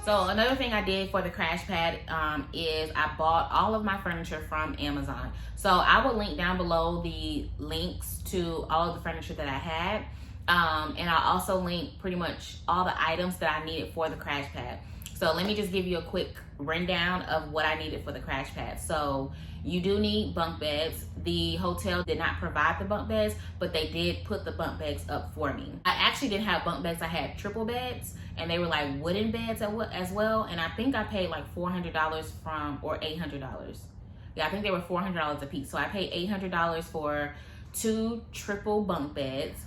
So another thing I did for the crash pad is I bought all of my furniture from Amazon. So I will link down below the links to all of the furniture that I had. And I'll also link pretty much all the items that I needed for the crash pad. So let me just give you a quick rundown of what I needed for the crash pad. So you do need bunk beds. The hotel did not provide the bunk beds, but they did put the bunk beds up for me. I actually didn't have bunk beds, I had triple beds, and they were like wooden beds as well. And I think I paid like $400 or $800. Yeah, I think they were $400 a piece. So I paid $800 for 2 triple bunk beds.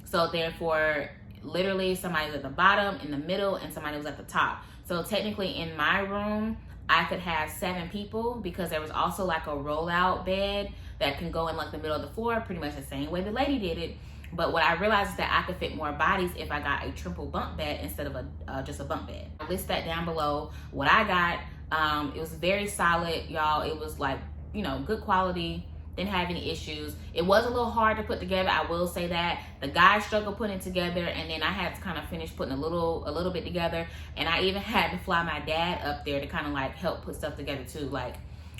So therefore, literally somebody was at the bottom, in the middle, and somebody was at the top. So technically in my room, I could have 7 people because there was also like a rollout bed that can go in like the middle of the floor, pretty much the same way the lady did it. But what I realized is that I could fit more bodies if I got a triple bunk bed instead of just a bunk bed. I'll list that down below. What I got, it was very solid, y'all. It was like, you know, good quality. Didn't have any issues. It was a little hard to put together, I will say that. The guy struggled putting it together, and then I had to kind of finish putting a little bit together. And I even had to fly my dad up there to kind of like help put stuff together too. Like,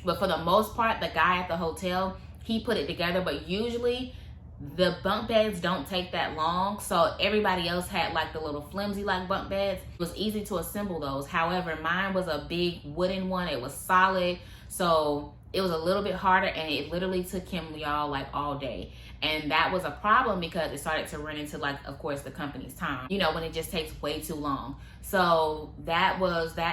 but for the most part, the guy at the hotel, he put it together. But usually the bunk beds don't take that long. So everybody else had like the little flimsy like bunk beds. It was easy to assemble those. However, mine was a big wooden one. It was solid. So it was a little bit harder, and it literally took him, y'all, like all day. And that was a problem because it started to run into, like, of course, the company's time, you know, when it just takes way too long. So that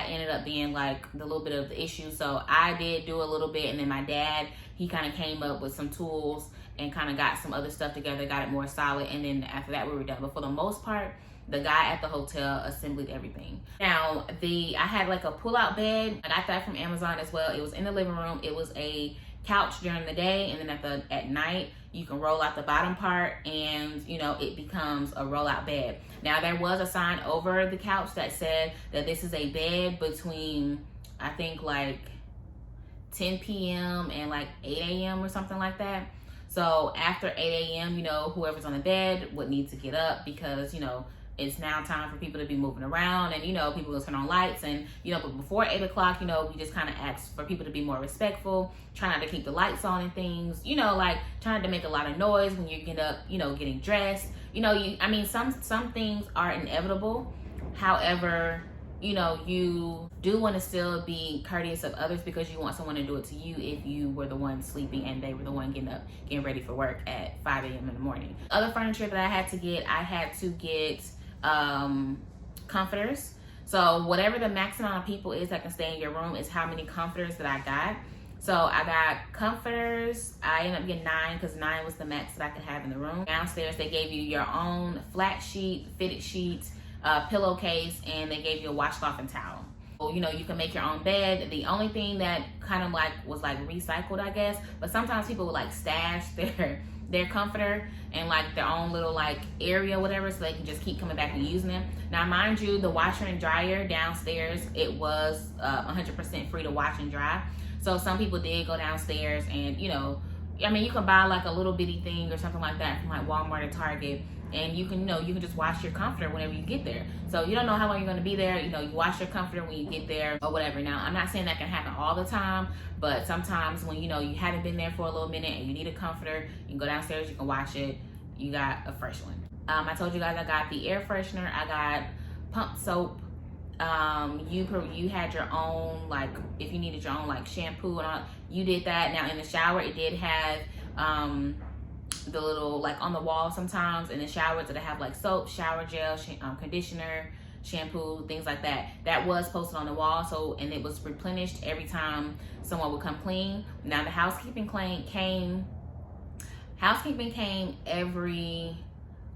ended up being like the little bit of the issue. So I did do a little bit, and then my dad, he kind of came up with some tools and kind of got some other stuff together, got it more solid, and then after that we were done. But for the most part, the guy at the hotel assembled everything. Now, I had like a pull-out bed. I got that from Amazon as well. It was in the living room. It was a couch during the day, and then at night, you can roll out the bottom part, and you know, it becomes a roll-out bed. Now, there was a sign over the couch that said that this is a bed between, I think, like 10 p.m. and like 8 a.m. or something like that. So after 8 a.m., you know, whoever's on the bed would need to get up because, you know, it's now time for people to be moving around, and you know, people will turn on lights, and you know, but before 8 o'clock, you know, we just kind of ask for people to be more respectful, try not to keep the lights on and things, you know, like trying to make a lot of noise when you get up, you know, getting dressed, you know, I mean, some things are inevitable. However, you know, you do want to still be courteous of others because you want someone to do it to you if you were the one sleeping and they were the one getting ready for work at 5 a.m. in the morning. Other furniture that I had to get comforters. So whatever the max amount of people is that can stay in your room is how many comforters that I got. So I got comforters. I ended up getting 9 because 9 was the max that I could have in the room. Downstairs, they gave you your own flat sheet, fitted sheet, pillowcase, and they gave you a washcloth and towel. So, you know, you can make your own bed. The only thing that kind of like was like recycled, I guess, but sometimes people would like stash their comforter and like their own little like area, whatever, so they can just keep coming back and using them. Now, mind you, the washer and dryer downstairs, it was 100% free to wash and dry. So some people did go downstairs and, you know, I mean, you can buy like a little bitty thing or something like that from like Walmart or Target, and you can, you know, you can just wash your comforter whenever you get there. So you don't know how long you're going to be there. You know, you wash your comforter when you get there or whatever. Now, I'm not saying that can happen all the time, but sometimes when, you know, you haven't been there for a little minute and you need a comforter, you can go downstairs, you can wash it. You got a fresh one. I told you guys I got the air freshener. I got pump soap. You had your own, like, if you needed your own like shampoo and all, you did that. Now in the shower, it did have the little like on the wall sometimes in the showers that I have like soap, shower gel, conditioner, shampoo, things like that. That was posted on the wall. So, and it was replenished every time someone would come clean. Now the housekeeping came every,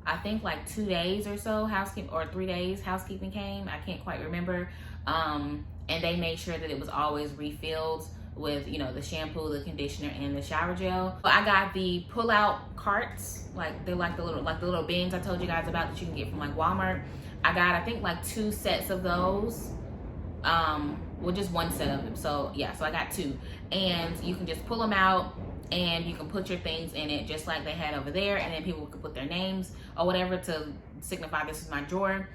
I think like 2 days or so, or 3 days, housekeeping came. I can't quite remember. And they made sure that it was always refilled with, you know, the shampoo, the conditioner, and the shower gel. I got the pull-out carts, like they're like the little bins I told you guys about that you can get from like Walmart. I got, I think, like 2 sets of those. Well, just 1 set of them. So yeah, so I got 2, and you can just pull them out and you can put your things in it just like they had over there, and then people could put their names or whatever to signify this is my drawer.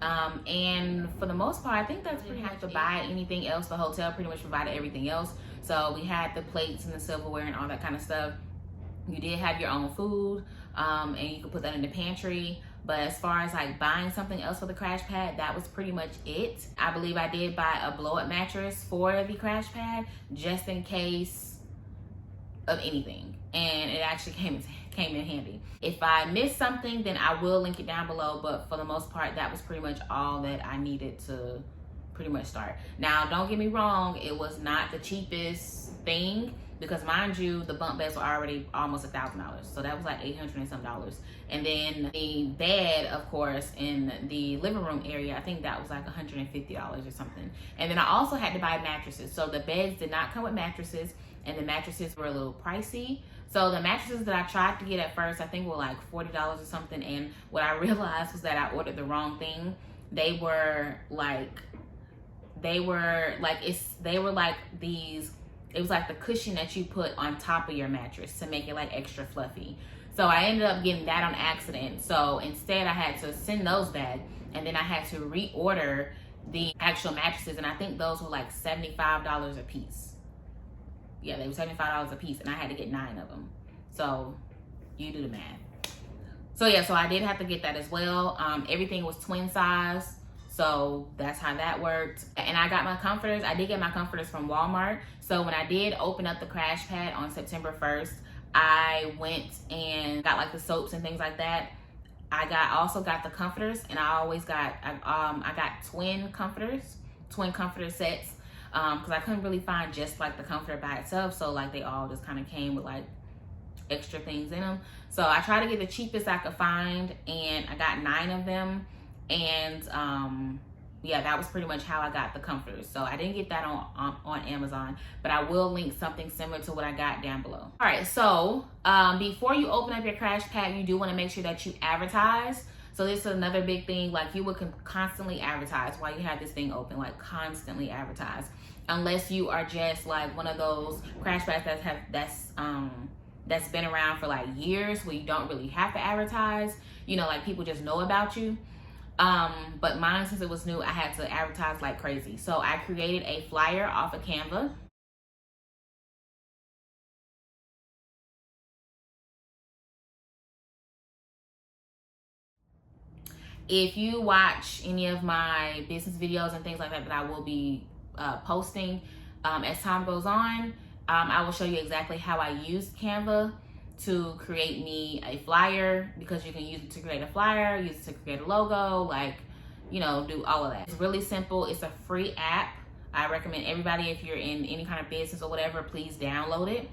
And for the most part, I think that's pretty much to buy anything else. The hotel pretty much provided everything else. So we had the plates and the silverware and all that kind of stuff. You did have your own food, and you could put that in the pantry. But as far as like buying something else for the crash pad, that was pretty much it. I believe I did buy a blow-up mattress for the crash pad just in case of anything, and it actually came in handy. If I missed something, then I will link it down below, but for the most part, that was pretty much all that I needed to pretty much start. Now, don't get me wrong, it was not the cheapest thing, because mind you, the bunk beds were already almost $1,000, so that was like $800 and some dollars. And then the bed, of course, in the living room area, I think that was like $150 or something. And then I also had to buy mattresses. So the beds did not come with mattresses, and the mattresses were a little pricey. So the mattresses that I tried to get at first, I think were like $40 or something. And what I realized was that I ordered the wrong thing. They were like these, it was like the cushion that you put on top of your mattress to make it like extra fluffy. So I ended up getting that on accident. So instead I had to send those back, and then I had to reorder the actual mattresses, and I think those were like $75 a piece. Yeah, they were $75 a piece, and I had to get 9 of them. So you do the math. So yeah, so I did have to get that as well. Everything was twin size, so that's how that worked. And I got my comforters. I did get my comforters from Walmart. So when I did open up the crash pad on September 1st, I went and got like the soaps and things like that. I also got the comforters, and I got twin comforter sets, because I couldn't really find just like the comforter by itself. So like they all just kind of came with like extra things in them. So I tried to get the cheapest I could find, and I got 9 of them. And yeah, that was pretty much how I got the comforters. So I didn't get that on Amazon, but I will link something similar to what I got down below. All right, so before you open up your crash pad, you do want to make sure that you advertise. So this is another big thing. Like, you would constantly advertise while you have this thing open, like constantly advertise, unless you are just like one of those crash pads that's been around for like years, where you don't really have to advertise. You know, like people just know about you. But mine, since it was new, I had to advertise like crazy. So I created a flyer off of Canva. If you watch any of my business videos and things like that I will be posting as time goes on, I will show you exactly how I used Canva to create me a flyer, because you can use it to create a flyer, use it to create a logo, like, you know, do all of that. It's really simple. It's a free app. I recommend everybody, if you're in any kind of business or whatever, please download it.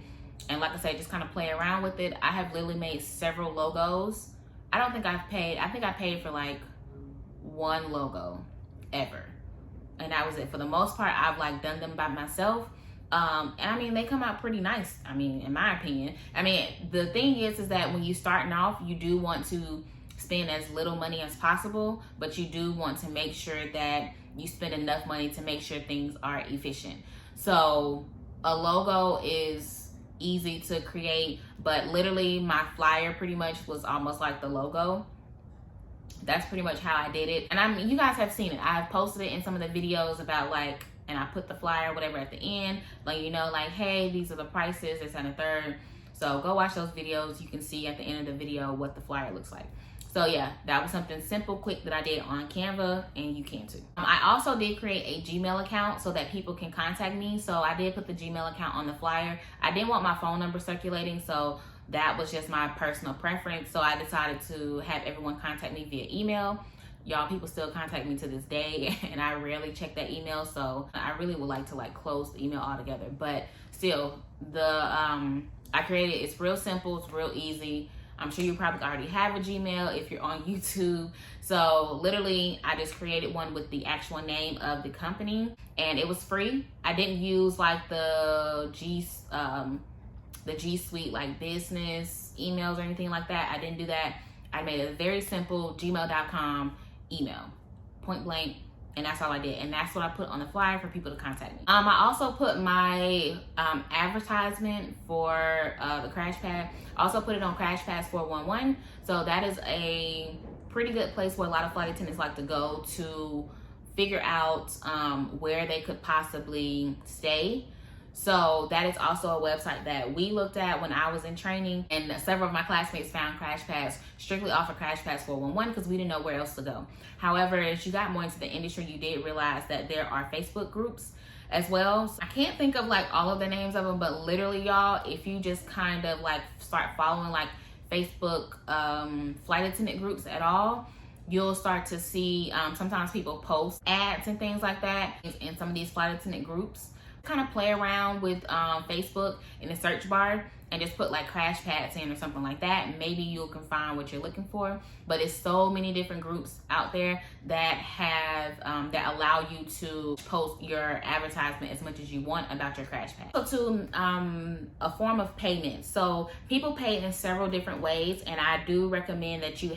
And like I said, just kind of play around with it. I have literally made several logos. I think I paid for like 1 logo ever. And that was it. For the most part, I've like done them by myself. And I mean, they come out pretty nice. I mean, in my opinion. I mean, the thing is that when you're starting off, you do want to spend as little money as possible, but you do want to make sure that you spend enough money to make sure things are efficient. So a logo is easy to create, but literally my flyer pretty much was almost like the logo. That's pretty much how I did it. And I mean, you guys have seen it. I've posted it in some of the videos about like, and I put the flyer, whatever, at the end, like, you know, like, hey, these are the prices, this and the third. So go watch those videos. You can see at the end of the video what the flyer looks like. So yeah, that was something simple, quick that I did on Canva, and you can too. I also did create a Gmail account so that people can contact me. So I did put the Gmail account on the flyer. I didn't want my phone number circulating, so that was just my personal preference. So I decided to have everyone contact me via email. Y'all, people still contact me to this day, and I rarely check that email, so I really would like to like close the email altogether. But still, I created it. It's real simple, it's real easy. I'm sure you probably already have a Gmail if you're on YouTube. So literally, I just created one with the actual name of the company, and it was free. I didn't use like the G Suite like business emails or anything like that. I didn't do that. I made a very simple gmail.com email, point blank, and that's all I did. And that's what I put on the flyer for people to contact me. I also put my advertisement for the crash pad. I also put it on Crash Pads 411. So that is a pretty good place where a lot of flight attendants like to go to figure out where they could possibly stay. So that is also a website that we looked at when I was in training, and several of my classmates found crash pads, strictly offer crash pads 411 because we didn't know where else to go. However, as you got more into the industry, you did realize that there are Facebook groups as well. So I can't think of like all of the names of them, but literally, y'all, if you just kind of like start following like Facebook flight attendant groups at all, you'll start to see sometimes people post ads and things like that in some of these flight attendant groups. Kind of play around with Facebook in the search bar and just put like crash pads in or something like that. Maybe you can find what you're looking for. But it's so many different groups out there that have that allow you to post your advertisement as much as you want about your crash pad. So to a form of payment. So people pay in several different ways, and I do recommend that you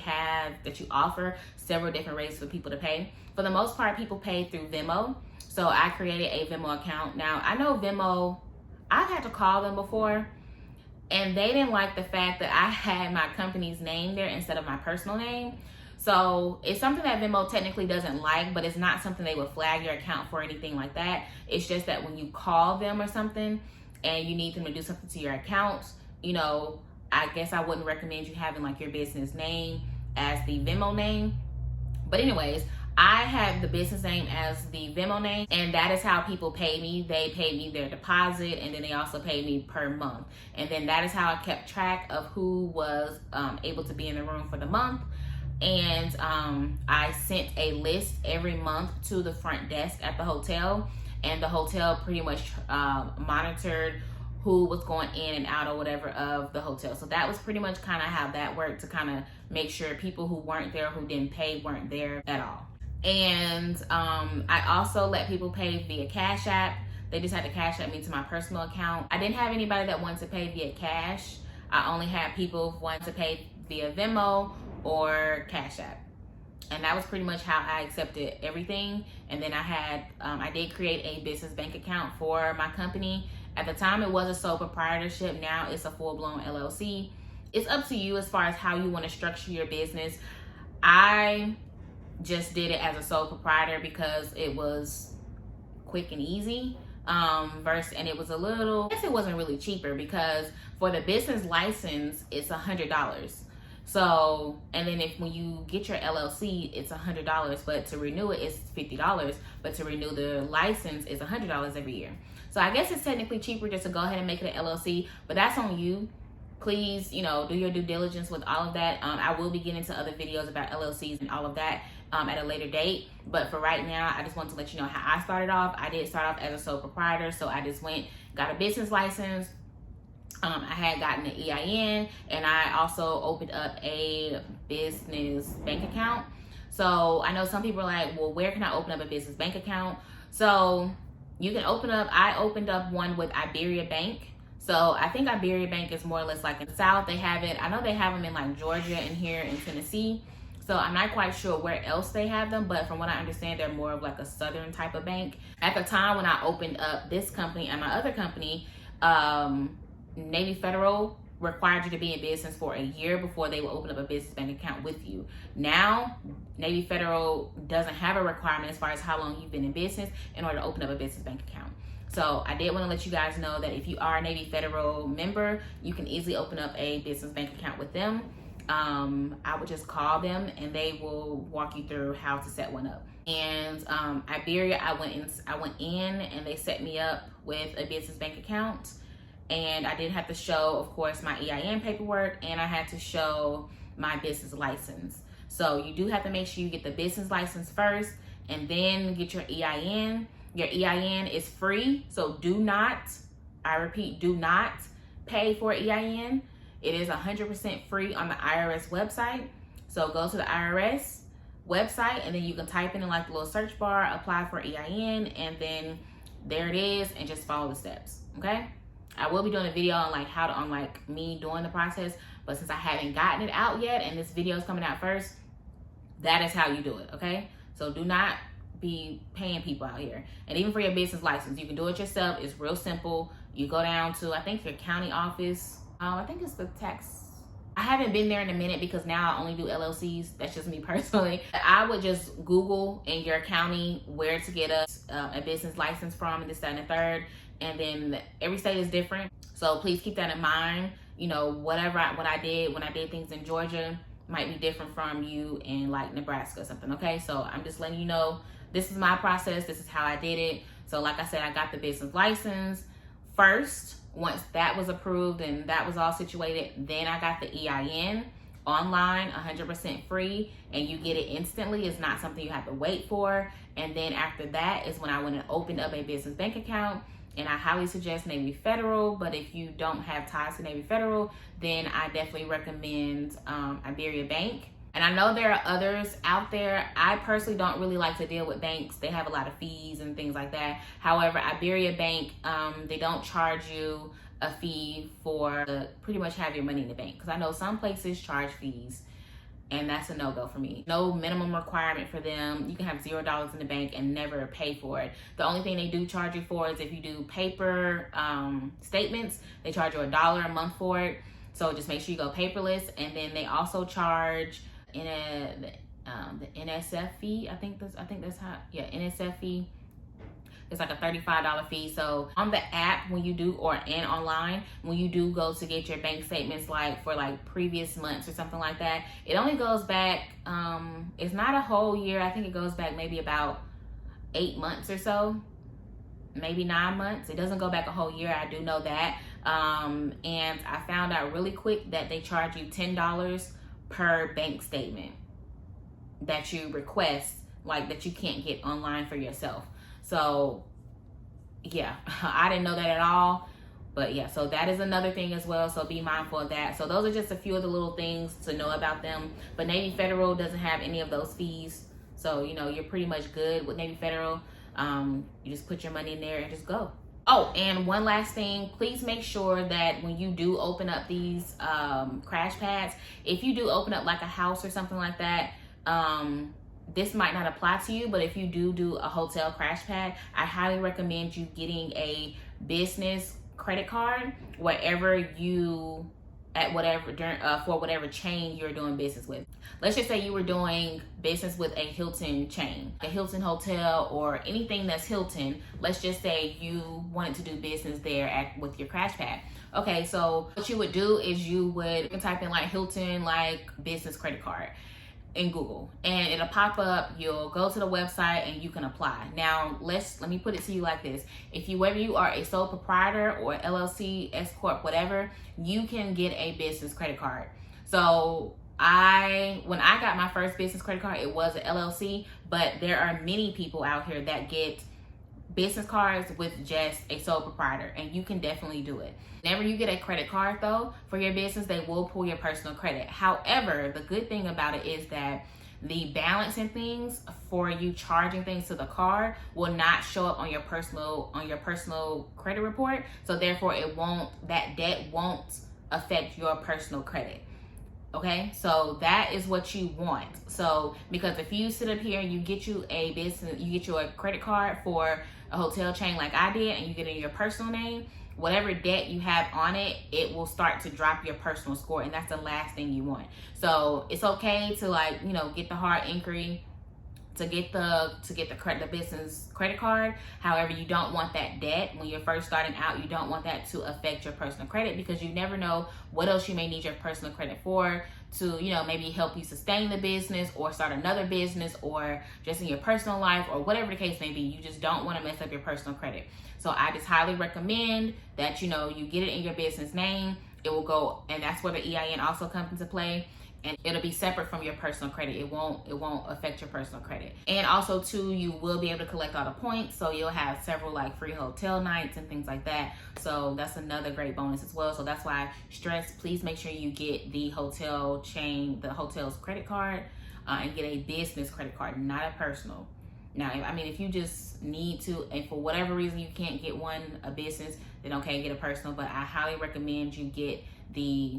offer several different ways for people to pay. For the most part, people pay through Venmo. So I created a Venmo account. Now, I know Venmo, I've had to call them before, and they didn't like the fact that I had my company's name there instead of my personal name. So it's something that Venmo technically doesn't like, but it's not something they would flag your account for or anything like that. It's just that when you call them or something and you need them to do something to your account, you know, I guess I wouldn't recommend you having like your business name as the Venmo name. But anyways, I have the business name as the Venmo name, and that is how people pay me. They pay me their deposit, and then they also pay me per month. And then that is how I kept track of who was able to be in the room for the month. And I sent a list every month to the front desk at the hotel, and the hotel pretty much monitored who was going in and out or whatever of the hotel. So that was pretty much kind of how that worked, to kind of make sure people who weren't there, who didn't pay, weren't there at all. And I also let people pay via Cash App. They just had to Cash App me to my personal account. I didn't have anybody that wanted to pay via cash. I only had people who wanted to pay via Venmo or Cash App. And that was pretty much how I accepted everything. And then I did create a business bank account for my company. At the time, it was a sole proprietorship. Now it's a full-blown LLC. It's up to you as far as how you want to structure your business. I just did it as a sole proprietor because it was quick and easy. And it was a little, I guess it wasn't really cheaper, because for the business license, it's $100. So, and then when you get your LLC, it's $100, but to renew it, it's $50. But to renew the license is $100 every year. So I guess it's technically cheaper just to go ahead and make it an LLC, but that's on you. Please, do your due diligence with all of that. I will be getting into other videos about LLCs and all of that at a later date. But for right now, I just want to let you know how I started off. I did start off as a sole proprietor. So I just got a business license. I had gotten an EIN, and I also opened up a business bank account. So I know some people are like, well, where can I open up a business bank account? So you can I opened up one with Iberia Bank. So I think Iberia Bank is more or less like in the South. They have it. I know they have them in like Georgia and here in Tennessee. So I'm not quite sure where else they have them, but from what I understand, they're more of like a Southern type of bank. At the time when I opened up this company and my other company, Navy Federal required you to be in business for a year before they will open up a business bank account with you. Now, Navy Federal doesn't have a requirement as far as how long you've been in business in order to open up a business bank account. So I did want to let you guys know that if you are a Navy Federal member, you can easily open up a business bank account with them. I would just call them and they will walk you through how to set one up. And Iberia, I went in and they set me up with a business bank account. And I did have to show, of course, my EIN paperwork, and I had to show my business license. So you do have to make sure you get the business license first and then get your EIN. Your EIN is free, so do not, I repeat, do not pay for EIN. It is 100% free on the IRS website. So go to the IRS website, and then you can type in like the little search bar, apply for EIN, and then there it is, and just follow the steps, okay? I will be doing a video on like how to, on like me doing the process, but since I haven't gotten it out yet and this video is coming out first, that is how you do it, okay? So do not be paying people out here. And even for your business license, you can do it yourself. It's real simple. You go down to, I think, your county office. I think it's the tax I haven't been there in a minute because now I only do LLCs. That's just me personally. I would just Google in your county where to get a business license from, and this, that, and the third. And then every state is different. So please keep that in mind. You know, what I did when I did things in Georgia might be different from you in like Nebraska or something. Okay, so I'm just letting you know this is my process. This is how I did it. So like I said, I got the business license first. Once that was approved and that was all situated, then I got the EIN online, 100% free, and you get it instantly. It's not something you have to wait for. And then after that is when I went and opened up a business bank account. And I highly suggest Navy Federal, but if you don't have ties to Navy Federal, then I definitely recommend Iberia Bank. And I know there are others out there. I personally don't really like to deal with banks. They have a lot of fees and things like that. However, Iberia Bank, they don't charge you a fee for pretty much have your money in the bank. Because I know some places charge fees, and that's a no-go for me. No minimum requirement for them. You can have $0 in the bank and never pay for it. The only thing they do charge you for is if you do paper statements, they charge you $1 a month for it. So just make sure you go paperless. And then they also charge the NSF fee. I think that's how. Yeah, NSF fee. It's like a $35 fee. So on the app, when you do, and online, when you do go to get your bank statements, like for like previous months or something like that, it only goes back, it's not a whole year. I think it goes back maybe about 8 months or so, maybe 9 months. It doesn't go back a whole year. I do know that. And I found out really quick that they charge you $10 per bank statement that you request, like that you can't get online for yourself. So yeah, I didn't know that at all. But yeah, so that is another thing as well. So be mindful of that. So those are just a few of the little things to know about them. But Navy Federal doesn't have any of those fees. So, you know, you're pretty much good with Navy Federal. You just put your money in there and just go. Oh, and one last thing, please make sure that when you do open up these crash pads, if you do open up like a house or something like that, this might not apply to you, but if you do a hotel crash pad, I highly recommend you getting a business credit card wherever you for whatever chain you're doing business with. Let's just say you were doing business with a Hilton chain, a Hilton hotel, or anything that's Hilton. Let's just say you wanted to do business there with your crash pad. Okay, so what you would do is you would type in like Hilton, like business credit card in Google, and it'll pop up. You'll go to the website and you can apply. Now let me put it to you like this: whether you are a sole proprietor or LLC, S corp, whatever, you can get a business credit card. So when I got my first business credit card, it was an LLC, but there are many people out here that get business cards with just a sole proprietor, and you can definitely do it. Whenever you get a credit card though for your business, they will pull your personal credit. However, the good thing about it is that the balance and things for you charging things to the card will not show up on your personal credit report. So therefore that debt won't affect your personal credit. Okay, so that is what you want. So because if you sit up here and you get you a credit card for a hotel chain like I did, and you get it in your personal name, whatever debt you have on it, it will start to drop your personal score, and that's the last thing you want. So it's okay to get the hard inquiry to get the business credit card. However, you don't want that debt when you're first starting out. You don't want that to affect your personal credit, because you never know what else you may need your personal credit for, to maybe help you sustain the business or start another business, or just in your personal life, or whatever the case may be. You just don't want to mess up your personal credit. So I just highly recommend that you get it in your business name. It will go, and that's where the EIN also comes into play. And it'll be separate from your personal credit. It won't affect your personal credit. And also too, you will be able to collect all the points. So you'll have several like free hotel nights and things like that. So that's another great bonus as well. So that's why please make sure you get the hotel chain, the hotel's credit card, and get a business credit card, not a personal. Now, if you just need to, and for whatever reason you can't get a business, then okay, get a personal. But I highly recommend you get the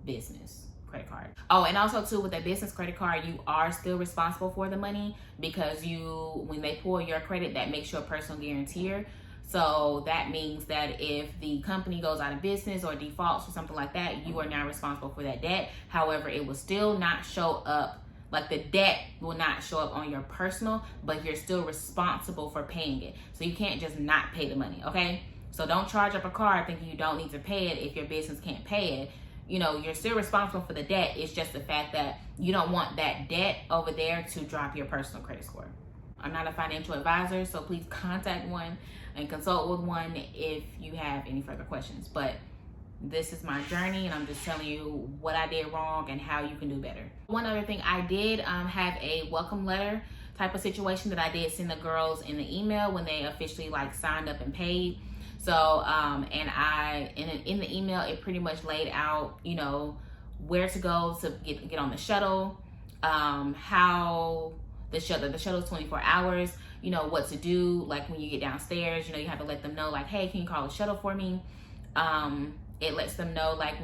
business credit card. Oh, and also too, with a business credit card, you are still responsible for the money, because when they pull your credit, that makes you a personal guarantor. So that means that if the company goes out of business or defaults or something like that, you are now responsible for that debt. However, it will still not show up, like the debt will not show up on your personal, but you're still responsible for paying it. So you can't just not pay the money, okay? So don't charge up a card thinking you don't need to pay it if your business can't pay it. You know, you're still responsible for the debt. It's just the fact that you don't want that debt over there to drop your personal credit score. I'm not a financial advisor, so please contact one and consult with one if you have any further questions. But this is my journey, and I'm just telling you what I did wrong and how you can do better. One other thing, I did have a welcome letter type of situation that I did send the girls in the email when they officially like signed up and paid. So, and in the email, it pretty much laid out, you know, where to go to get on the shuttle, how the shuttle is 24 hours, you know, what to do, like when you get downstairs, you know, you have to let them know, like, hey, can you call the shuttle for me? It lets them know, like,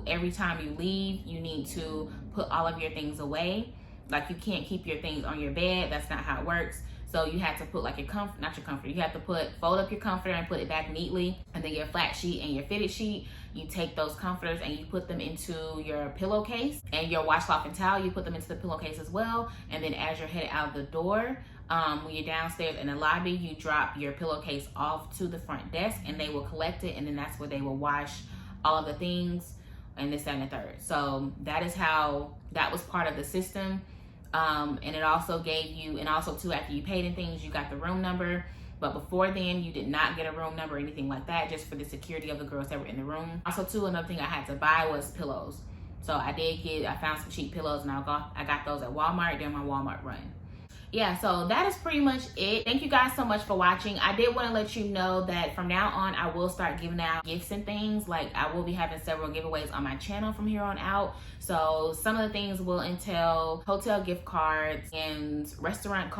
every time you leave, you need to put all of your things away. Like, you can't keep your things on your bed. That's not how it works. So you have to put like you have to fold up your comforter and put it back neatly. And then your flat sheet and your fitted sheet, you take those comforters and you put them into your pillowcase, and your washcloth and towel, you put them into the pillowcase as well. And then as you're headed out the door, when you're downstairs in the lobby, you drop your pillowcase off to the front desk and they will collect it. And then that's where they will wash all of the things and this, that, and the third. So that was part of the system. And it also gave you, and also too, after you paid and things, you got the room number. But before then, you did not get a room number or anything like that, just for the security of the girls that were in the room. Also too, another thing I had to buy was pillows. So I found some cheap pillows, and I got those at Walmart during my Walmart run. Yeah, so that is pretty much it. Thank you guys so much for watching. I did want to let you know that from now on, I will start giving out gifts and things. Like, I will be having several giveaways on my channel from here on out. So some of the things will entail hotel gift cards and restaurant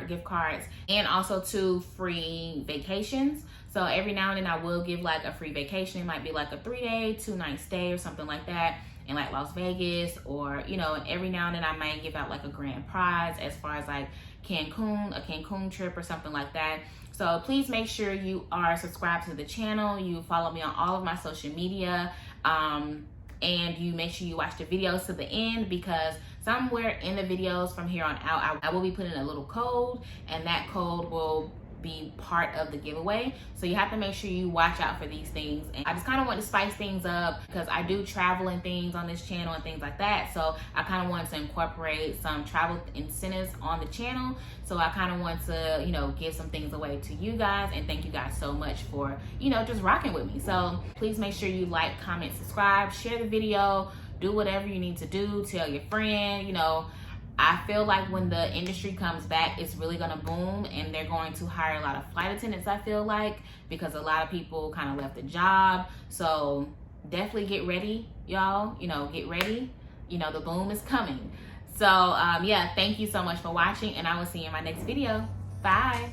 gift cards, and also 2 free vacations. So every now and then I will give like a free vacation. It might be like a 3-day, 2-night stay or something like that in like Las Vegas, or, you know, and every now and then I might give out like a grand prize as far as like a Cancun trip or something like that. So please make sure you are subscribed to the channel. You follow me on all of my social media, and you make sure you watch the videos to the end, because somewhere in the videos from here on out, I will be putting a little code, and that code will be part of the giveaway. So you have to make sure you watch out for these things. And I just kind of want to spice things up, because I do travel and things on this channel and things like that. So I kind of want to incorporate some travel incentives on the channel. So I kind of want to, you know, give some things away to you guys, and thank you guys so much for, you know, just rocking with me. So please make sure you like, comment, subscribe, share the video, do whatever you need to do, tell your friend. You know, I feel like when the industry comes back, it's really gonna boom, and they're going to hire a lot of flight attendants, I feel like, because a lot of people kind of left the job. So definitely get ready, y'all. You know, get ready. You know, the boom is coming. So yeah, thank you so much for watching, and I will see you in my next video. Bye.